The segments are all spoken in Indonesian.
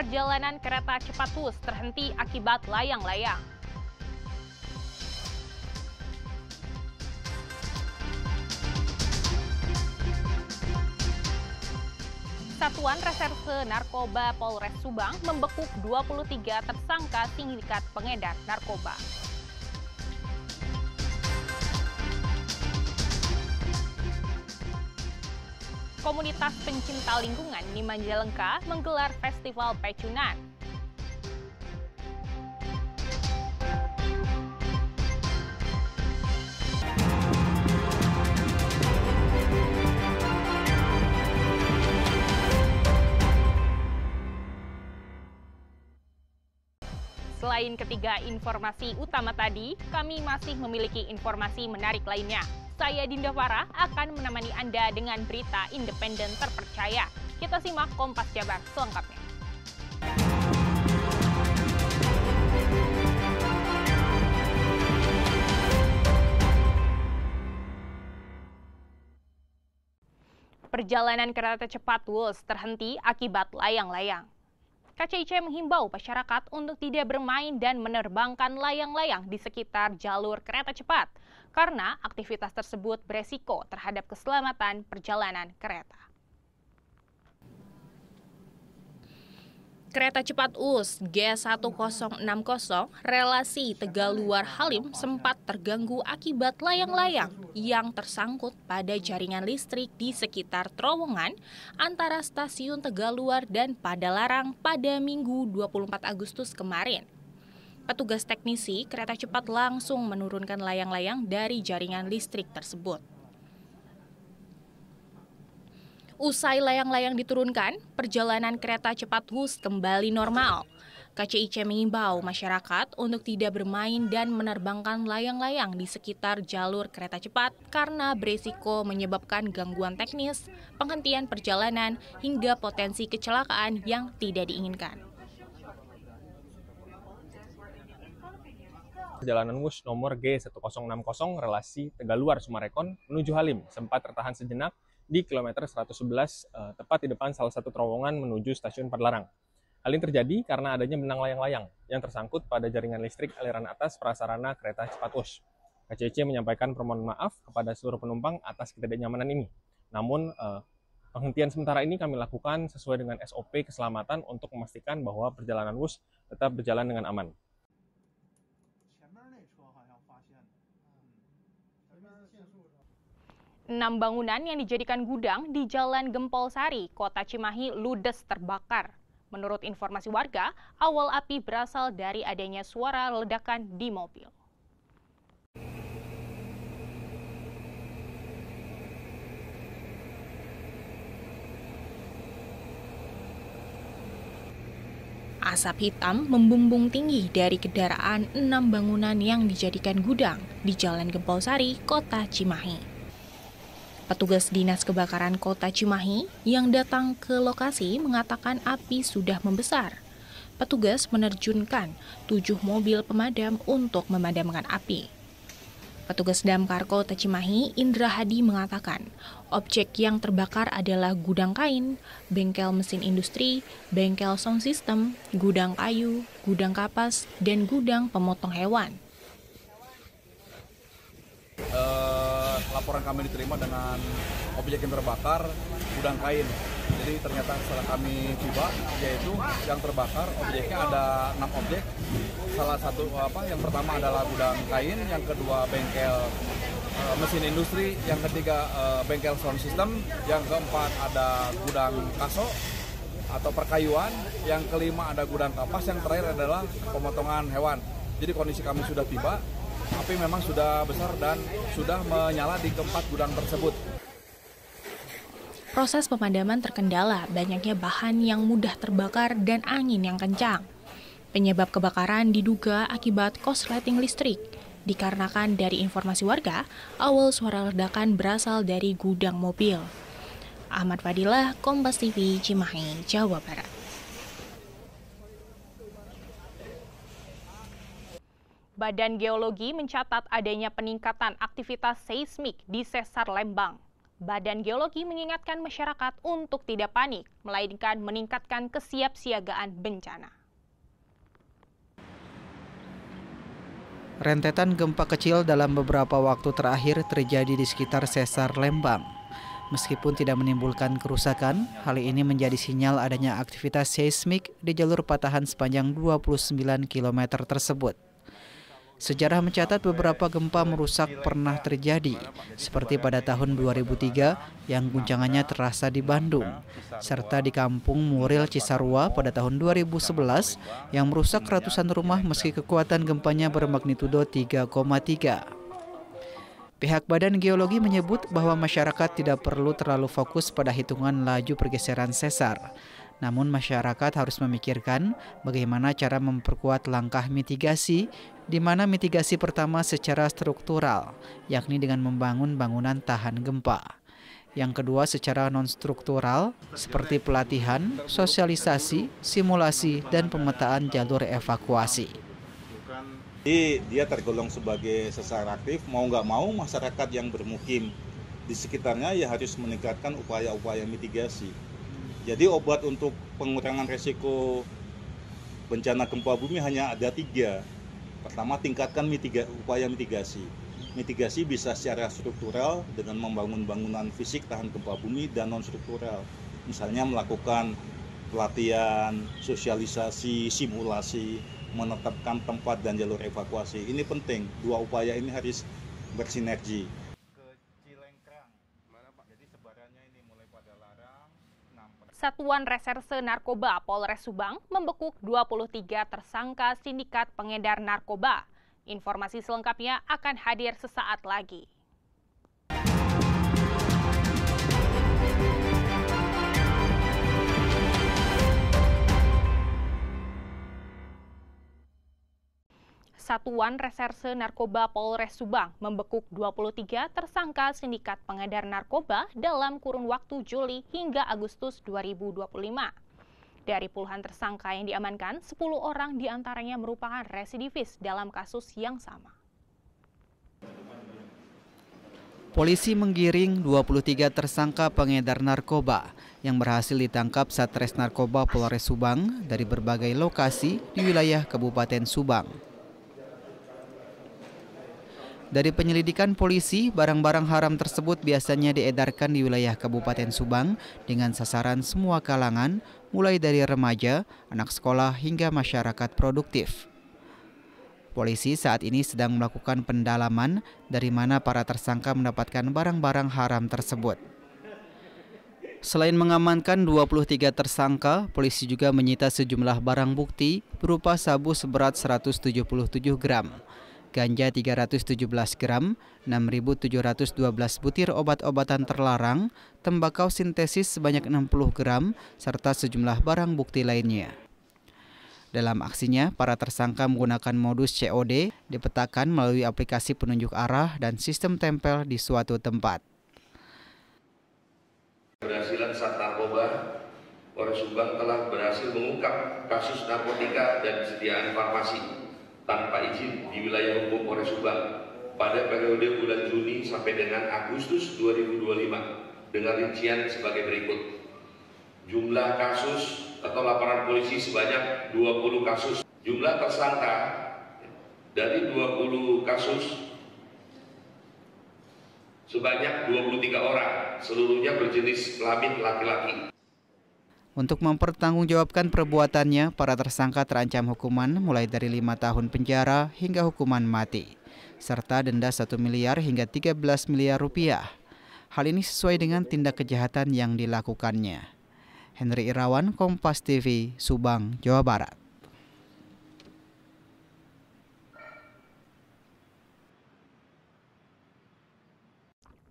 Perjalanan kereta cepat Hus terhenti akibat layang-layang. Satuan Reserse Narkoba Polres Subang membekuk 23 tersangka sindikat pengedar narkoba. Komunitas pencinta lingkungan di Majalengka menggelar Festival Pecinan. Selain ketiga informasi utama tadi, kami masih memiliki informasi menarik lainnya. Saya Dinda Farah akan menemani Anda dengan berita independen terpercaya. Kita simak Kompas Jabar selengkapnya. Perjalanan kereta cepat Wus terhenti akibat layang-layang. KCIC menghimbau masyarakat untuk tidak bermain dan menerbangkan layang-layang di sekitar jalur kereta cepat karena aktivitas tersebut beresiko terhadap keselamatan perjalanan kereta. Kereta cepat US G1060 relasi Tegaluar Halim sempat terganggu akibat layang-layang yang tersangkut pada jaringan listrik di sekitar terowongan antara stasiun Tegaluar dan Padalarang pada Minggu 24 Agustus kemarin. Petugas teknisi kereta cepat langsung menurunkan layang-layang dari jaringan listrik tersebut. Usai layang-layang diturunkan, perjalanan kereta cepat Hus kembali normal. KCIC mengimbau masyarakat untuk tidak bermain dan menerbangkan layang-layang di sekitar jalur kereta cepat karena beresiko menyebabkan gangguan teknis, penghentian perjalanan, hingga potensi kecelakaan yang tidak diinginkan. Perjalanan Wus nomor G1060 relasi Tegaluar Sumarekon menuju Halim sempat tertahan sejenak di kilometer 111, tepat di depan salah satu terowongan menuju stasiun Padalarang. Hal ini terjadi karena adanya benang layang-layang yang tersangkut pada jaringan listrik aliran atas prasarana kereta cepat Wus. KCIC menyampaikan permohonan maaf kepada seluruh penumpang atas ketidaknyamanan ini. Namun, penghentian sementara ini kami lakukan sesuai dengan SOP keselamatan untuk memastikan bahwa perjalanan Wus tetap berjalan dengan aman. 6 bangunan yang dijadikan gudang di Jalan Gempol Sari, Kota Cimahi ludes terbakar. Menurut informasi warga, awal api berasal dari adanya suara ledakan di mobil. Asap hitam membumbung tinggi dari kendaraan 6 bangunan yang dijadikan gudang di Jalan Gempol Sari, Kota Cimahi. Petugas Dinas Kebakaran Kota Cimahi yang datang ke lokasi mengatakan api sudah membesar. Petugas menerjunkan 7 mobil pemadam untuk memadamkan api. Petugas Damkar Kota Cimahi, Indra Hadi mengatakan, objek yang terbakar adalah gudang kain, bengkel mesin industri, bengkel sound system, gudang kayu, gudang kapas, dan gudang pemotong hewan. Laporan kami diterima dengan objek yang terbakar, gudang kain. Jadi ternyata setelah kami tiba, yaitu yang terbakar objeknya ada 6 objek. Salah satu yang pertama adalah gudang kain, yang kedua bengkel mesin industri, yang ketiga bengkel sound system, yang keempat ada gudang kaso atau perkayuan, yang kelima ada gudang kapas, yang terakhir adalah pemotongan hewan. Jadi kondisi kami sudah tiba. Api memang sudah besar dan sudah menyala di keempat gudang tersebut. Proses pemadaman terkendala banyaknya bahan yang mudah terbakar dan angin yang kencang. Penyebab kebakaran diduga akibat korsleting listrik. Dikarenakan dari informasi warga, awal suara ledakan berasal dari gudang mobil. Ahmad Fadilah, Kompas TV, Cimahi, Jawa Barat. Badan Geologi mencatat adanya peningkatan aktivitas seismik di Sesar Lembang. Badan Geologi mengingatkan masyarakat untuk tidak panik, melainkan meningkatkan kesiapsiagaan bencana. Rentetan gempa kecil dalam beberapa waktu terakhir terjadi di sekitar sesar Lembang. Meskipun tidak menimbulkan kerusakan, hal ini menjadi sinyal adanya aktivitas seismik di jalur patahan sepanjang 29 km tersebut. Sejarah mencatat beberapa gempa merusak pernah terjadi, seperti pada tahun 2003 yang guncangannya terasa di Bandung, serta di Kampung Muril Cisarua pada tahun 2011 yang merusak ratusan rumah meski kekuatan gempanya bermagnitudo 3,3. Pihak Badan Geologi menyebut bahwa masyarakat tidak perlu terlalu fokus pada hitungan laju pergeseran sesar. Namun masyarakat harus memikirkan bagaimana cara memperkuat langkah mitigasi, di mana mitigasi pertama secara struktural, yakni dengan membangun bangunan tahan gempa. Yang kedua secara non-struktural, seperti pelatihan, sosialisasi, simulasi, dan pemetaan jalur evakuasi. Jadi dia tergolong sebagai sesar aktif, mau nggak mau masyarakat yang bermukim di sekitarnya ya harus meningkatkan upaya-upaya mitigasi. Jadi obat untuk pengurangan resiko bencana gempa bumi hanya ada 3. Pertama, tingkatkan upaya mitigasi. Mitigasi bisa secara struktural dengan membangun bangunan fisik tahan gempa bumi dan non-struktural. Misalnya melakukan pelatihan, sosialisasi, simulasi, menetapkan tempat dan jalur evakuasi. Ini penting, 2 upaya ini harus bersinergi. Satuan Reserse Narkoba Polres Subang membekuk 23 tersangka sindikat pengedar narkoba. Informasi selengkapnya akan hadir sesaat lagi. Satuan Reserse Narkoba Polres Subang membekuk 23 tersangka sindikat pengedar narkoba dalam kurun waktu Juli hingga Agustus 2025. Dari puluhan tersangka yang diamankan, 10 orang diantaranya merupakan residivis dalam kasus yang sama. Polisi menggiring 23 tersangka pengedar narkoba yang berhasil ditangkap Satres Narkoba Polres Subang dari berbagai lokasi di wilayah Kabupaten Subang. Dari penyelidikan polisi, barang-barang haram tersebut biasanya diedarkan di wilayah Kabupaten Subang dengan sasaran semua kalangan, mulai dari remaja, anak sekolah, hingga masyarakat produktif. Polisi saat ini sedang melakukan pendalaman dari mana para tersangka mendapatkan barang-barang haram tersebut. Selain mengamankan 23 tersangka, polisi juga menyita sejumlah barang bukti berupa sabu seberat 177 gram, ganja 317 gram, 6.712 butir obat-obatan terlarang, tembakau sintesis sebanyak 60 gram, serta sejumlah barang bukti lainnya. Dalam aksinya, para tersangka menggunakan modus COD dipetakan melalui aplikasi penunjuk arah dan sistem tempel di suatu tempat. Keberhasilan Sat Narkoba Polres Subang telah berhasil mengungkap kasus narkotika dan kesediaan farmasi tanpa izin di wilayah hukum Polres Subang pada periode bulan Juni sampai dengan Agustus 2025 dengan rincian sebagai berikut. Jumlah kasus atau laporan polisi sebanyak 20 kasus. Jumlah tersangka dari 20 kasus sebanyak 23 orang, seluruhnya berjenis kelamin laki-laki. Untuk mempertanggungjawabkan perbuatannya, para tersangka terancam hukuman mulai dari 5 tahun penjara hingga hukuman mati, serta denda 1 miliar hingga 13 miliar rupiah. Hal ini sesuai dengan tindak kejahatan yang dilakukannya. Henry Irawan, Kompas TV, Subang, Jawa Barat.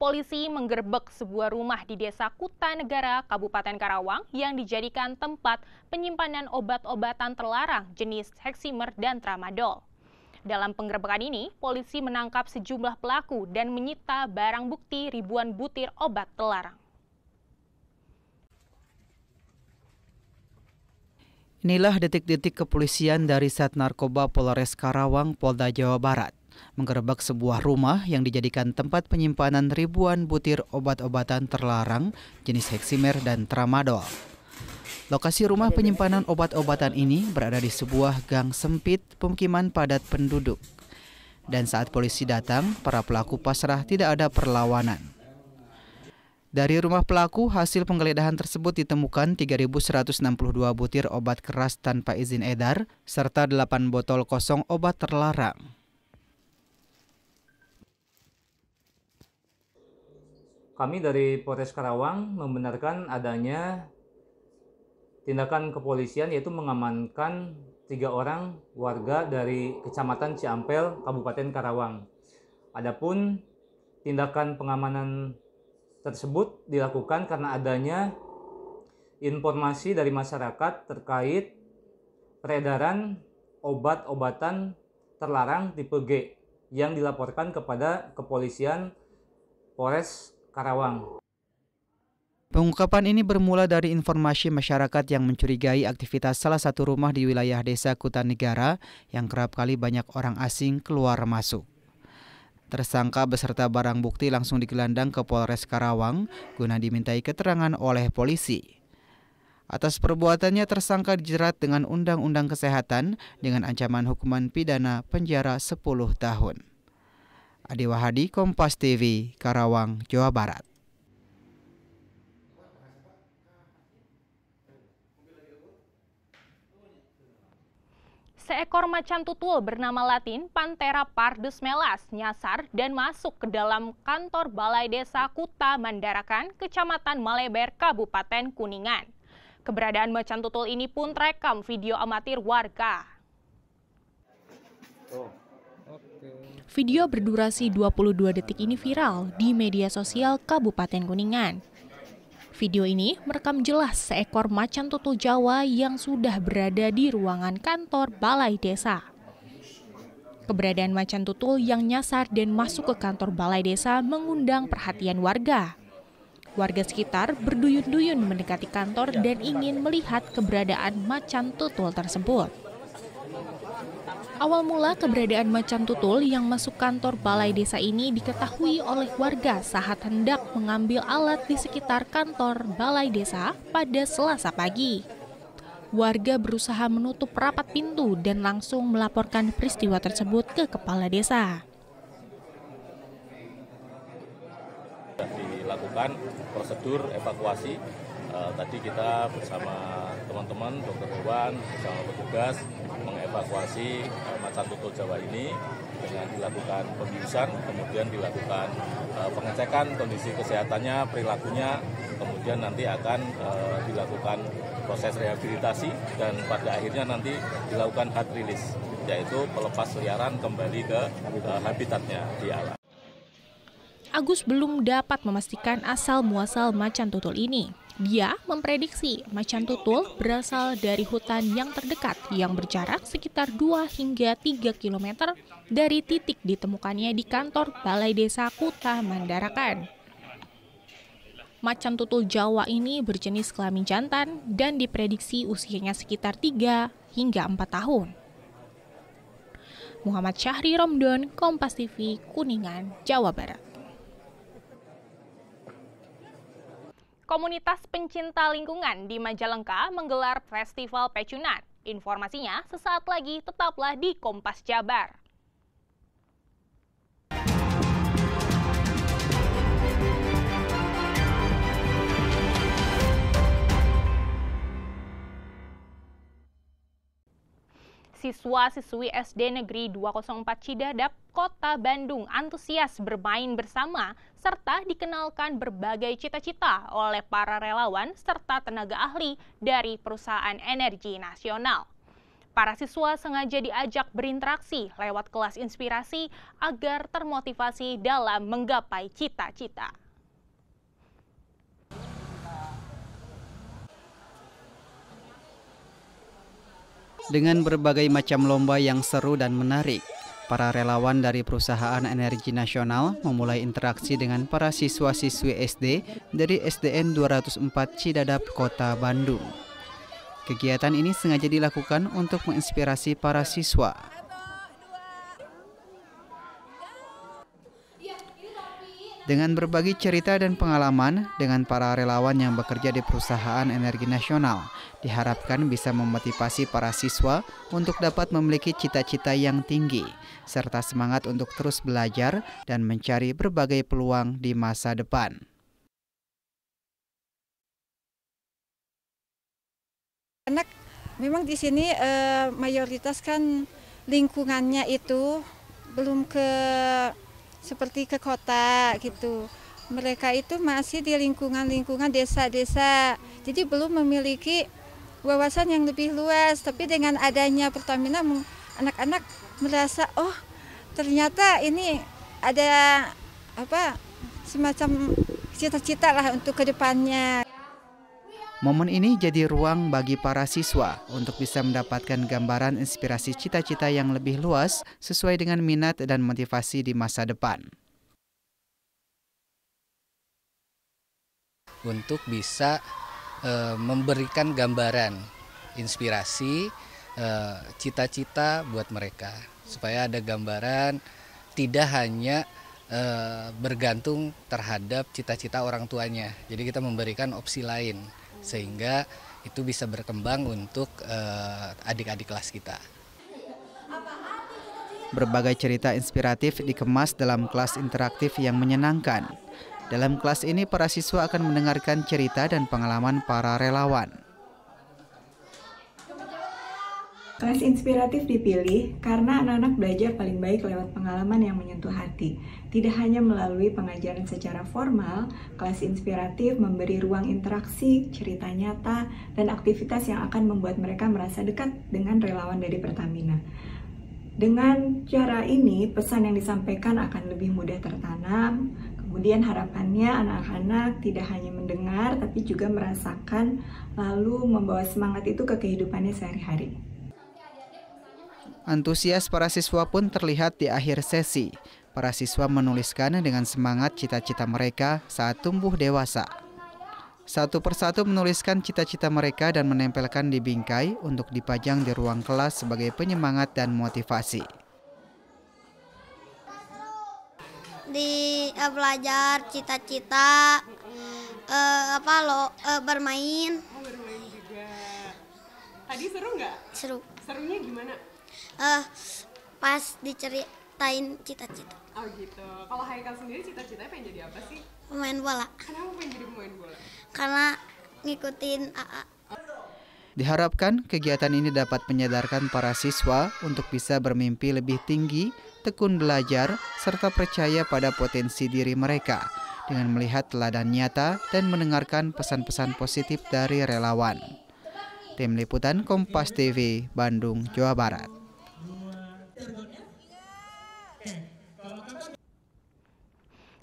Polisi menggerebek sebuah rumah di Desa Kutanegara, Kabupaten Karawang yang dijadikan tempat penyimpanan obat-obatan terlarang jenis Heximer dan Tramadol. Dalam penggerebekan ini, polisi menangkap sejumlah pelaku dan menyita barang bukti ribuan butir obat terlarang. Inilah detik-detik kepolisian dari Sat Narkoba Polres Karawang, Polda Jawa Barat menggerebek sebuah rumah yang dijadikan tempat penyimpanan ribuan butir obat-obatan terlarang jenis heksimer dan tramadol. Lokasi rumah penyimpanan obat-obatan ini berada di sebuah gang sempit pemukiman padat penduduk. Dan saat polisi datang, para pelaku pasrah tidak ada perlawanan. Dari rumah pelaku, hasil penggeledahan tersebut ditemukan 3.162 butir obat keras tanpa izin edar, serta 8 botol kosong obat terlarang. Kami dari Polres Karawang membenarkan adanya tindakan kepolisian yaitu mengamankan 3 orang warga dari Kecamatan Ciampel, Kabupaten Karawang. Adapun tindakan pengamanan tersebut dilakukan karena adanya informasi dari masyarakat terkait peredaran obat-obatan terlarang tipe G yang dilaporkan kepada kepolisian Polres Karawang. Pengungkapan ini bermula dari informasi masyarakat yang mencurigai aktivitas salah satu rumah di wilayah Desa Kutanegara yang kerap kali banyak orang asing keluar masuk. Tersangka beserta barang bukti langsung digelandang ke Polres Karawang guna dimintai keterangan oleh polisi. Atas perbuatannya tersangka dijerat dengan Undang-Undang Kesehatan dengan ancaman hukuman pidana penjara 10 tahun. Adi Wahadi, Kompas TV, Karawang, Jawa Barat. Seekor macan tutul bernama latin Panthera pardus melas nyasar dan masuk ke dalam kantor Balai Desa Kuta Mandarakan, Kecamatan Maleber, Kabupaten Kuningan. Keberadaan macan tutul ini pun terekam video amatir warga. Video berdurasi 22 detik ini viral di media sosial Kabupaten Kuningan. Video ini merekam jelas seekor macan tutul Jawa yang sudah berada di ruangan kantor Balai Desa. Keberadaan macan tutul yang nyasar dan masuk ke kantor Balai Desa mengundang perhatian warga. Warga sekitar berduyun-duyun mendekati kantor dan ingin melihat keberadaan macan tutul tersebut. Awal mula keberadaan macan tutul yang masuk kantor Balai Desa ini diketahui oleh warga saat hendak mengambil alat di sekitar kantor Balai Desa pada Selasa pagi. Warga berusaha menutup rapat pintu dan langsung melaporkan peristiwa tersebut ke Kepala Desa. Sudah dilakukan prosedur evakuasi. Tadi kita bersama teman-teman dokter hewan bersama petugas mengevakuasi macan tutul Jawa ini dengan dilakukan pembiusan, kemudian dilakukan pengecekan kondisi kesehatannya, perilakunya, kemudian nanti akan dilakukan proses rehabilitasi dan pada akhirnya nanti dilakukan hard release, yaitu pelepas liaran kembali ke habitatnya di alam. Agus belum dapat memastikan asal-muasal macan tutul ini. Dia memprediksi macan tutul berasal dari hutan yang terdekat yang berjarak sekitar 2 hingga 3 km dari titik ditemukannya di kantor Balai Desa Kuta Mandarakan. Macan tutul Jawa ini berjenis kelamin jantan dan diprediksi usianya sekitar 3 hingga 4 tahun. Muhammad Syahri Romdon, Kompas TV, Kuningan, Jawa Barat. Komunitas pencinta lingkungan di Majalengka menggelar Festival Pecinan. Informasinya sesaat lagi, tetaplah di Kompas Jabar. Siswa-siswi SD Negeri 204 Cidadap, Kota Bandung antusias bermain bersama serta dikenalkan berbagai cita-cita oleh para relawan serta tenaga ahli dari perusahaan energi nasional. Para siswa sengaja diajak berinteraksi lewat kelas inspirasi agar termotivasi dalam menggapai cita-cita. Dengan berbagai macam lomba yang seru dan menarik, para relawan dari perusahaan energi nasional memulai interaksi dengan para siswa-siswi SD dari SDN 204 Cidadap, Kota Bandung. Kegiatan ini sengaja dilakukan untuk menginspirasi para siswa. Dengan berbagi cerita dan pengalaman dengan para relawan yang bekerja di perusahaan energi nasional, diharapkan bisa memotivasi para siswa untuk dapat memiliki cita-cita yang tinggi, serta semangat untuk terus belajar dan mencari berbagai peluang di masa depan. Anak memang di sini mayoritas kan lingkungannya itu belum seperti ke kota gitu. Mereka itu masih di lingkungan desa-desa, jadi belum memiliki wawasan yang lebih luas. Tapi dengan adanya Pertamina, anak-anak merasa, oh ternyata ini ada semacam cita-cita lah untuk kedepannya. Momen ini jadi ruang bagi para siswa untuk bisa mendapatkan gambaran inspirasi cita-cita yang lebih luas sesuai dengan minat dan motivasi di masa depan. Untuk bisa memberikan gambaran, inspirasi, cita-cita buat mereka. Supaya ada gambaran tidak hanya bergantung terhadap cita-cita orang tuanya. Jadi kita memberikan opsi lain, sehingga itu bisa berkembang untuk adik-adik kelas kita. Berbagai cerita inspiratif dikemas dalam kelas interaktif yang menyenangkan. Dalam kelas ini, para siswa akan mendengarkan cerita dan pengalaman para relawan. Kelas inspiratif dipilih karena anak-anak belajar paling baik lewat pengalaman yang menyentuh hati. Tidak hanya melalui pengajaran secara formal, kelas inspiratif memberi ruang interaksi, cerita nyata, dan aktivitas yang akan membuat mereka merasa dekat dengan relawan dari Pertamina. Dengan cara ini, pesan yang disampaikan akan lebih mudah tertanam. Kemudian harapannya anak-anak tidak hanya mendengar, tapi juga merasakan, lalu membawa semangat itu ke kehidupannya sehari-hari. Antusias para siswa pun terlihat di akhir sesi. Para siswa menuliskan dengan semangat cita-cita mereka saat tumbuh dewasa. Satu persatu menuliskan cita-cita mereka dan menempelkan di bingkai untuk dipajang di ruang kelas sebagai penyemangat dan motivasi. Di belajar cita-cita, bermain. Oh, bermain juga. Tadi seru nggak? Seru. Serunya gimana? Pas diceritain cita-cita. Oh gitu. Kalau Haikal sendiri cita-citanya pengen jadi apa sih? Pemain bola. Kenapa pengen jadi pemain bola? Karena ngikutin AA. Diharapkan kegiatan ini dapat menyadarkan para siswa untuk bisa bermimpi lebih tinggi, tekun belajar, serta percaya pada potensi diri mereka dengan melihat teladan nyata dan mendengarkan pesan-pesan positif dari relawan. Tim Liputan Kompas TV, Bandung, Jawa Barat.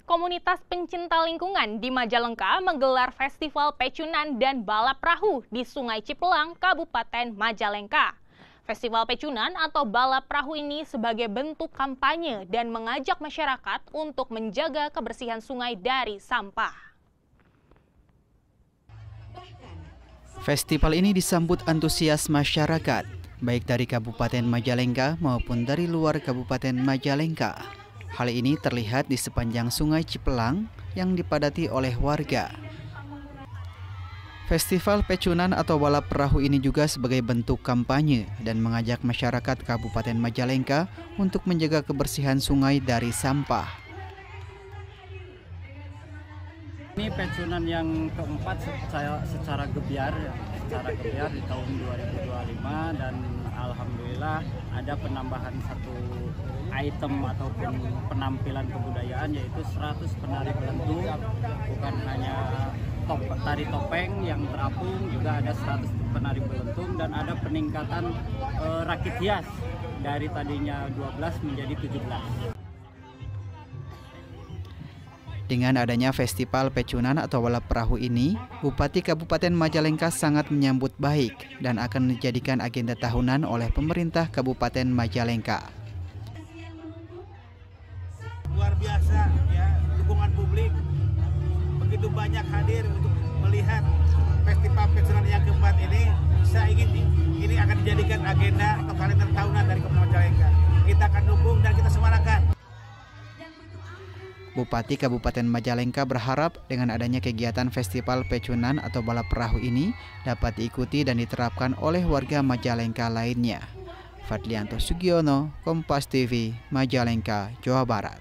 Komunitas pencinta lingkungan di Majalengka menggelar festival pecunan dan balap perahu di Sungai Cipelang, Kabupaten Majalengka. Festival pecunan atau balap perahu ini sebagai bentuk kampanye dan mengajak masyarakat untuk menjaga kebersihan sungai dari sampah. Festival ini disambut antusias masyarakat, baik dari Kabupaten Majalengka maupun dari luar Kabupaten Majalengka. Hal ini terlihat di sepanjang Sungai Cipelang yang dipadati oleh warga. Festival pecunan atau balap perahu ini juga sebagai bentuk kampanye dan mengajak masyarakat Kabupaten Majalengka untuk menjaga kebersihan sungai dari sampah. Ini pecunan yang keempat secara gebiar di tahun 2025, dan alhamdulillah ada penambahan satu item ataupun penampilan kebudayaan, yaitu 100 penari belentung. Bukan hanya tari topeng yang terapung, juga ada 100 penari belentung, dan ada peningkatan rakit hias dari tadinya 12 menjadi 17. Dengan adanya festival pecunan atau balap perahu ini, Bupati Kabupaten Majalengka sangat menyambut baik dan akan dijadikan agenda tahunan oleh pemerintah Kabupaten Majalengka. Luar biasa ya, dukungan publik begitu banyak hadir untuk melihat festival pecunan yang keempat ini. Saya ingin ini akan dijadikan agenda atau kalender tahunan dari Kabupaten Majalengka. Kita akan dukung dan kita semangatkan. Bupati Kabupaten Majalengka berharap dengan adanya kegiatan festival pecunan atau balap perahu ini dapat diikuti dan diterapkan oleh warga Majalengka lainnya. Fadlianto Sugiono, Kompas TV, Majalengka, Jawa Barat.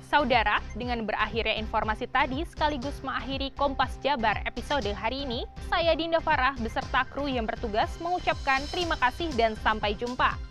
Saudara, dengan berakhirnya informasi tadi sekaligus mengakhiri Kompas Jabar episode hari ini, saya Dinda Farah beserta kru yang bertugas mengucapkan terima kasih dan sampai jumpa.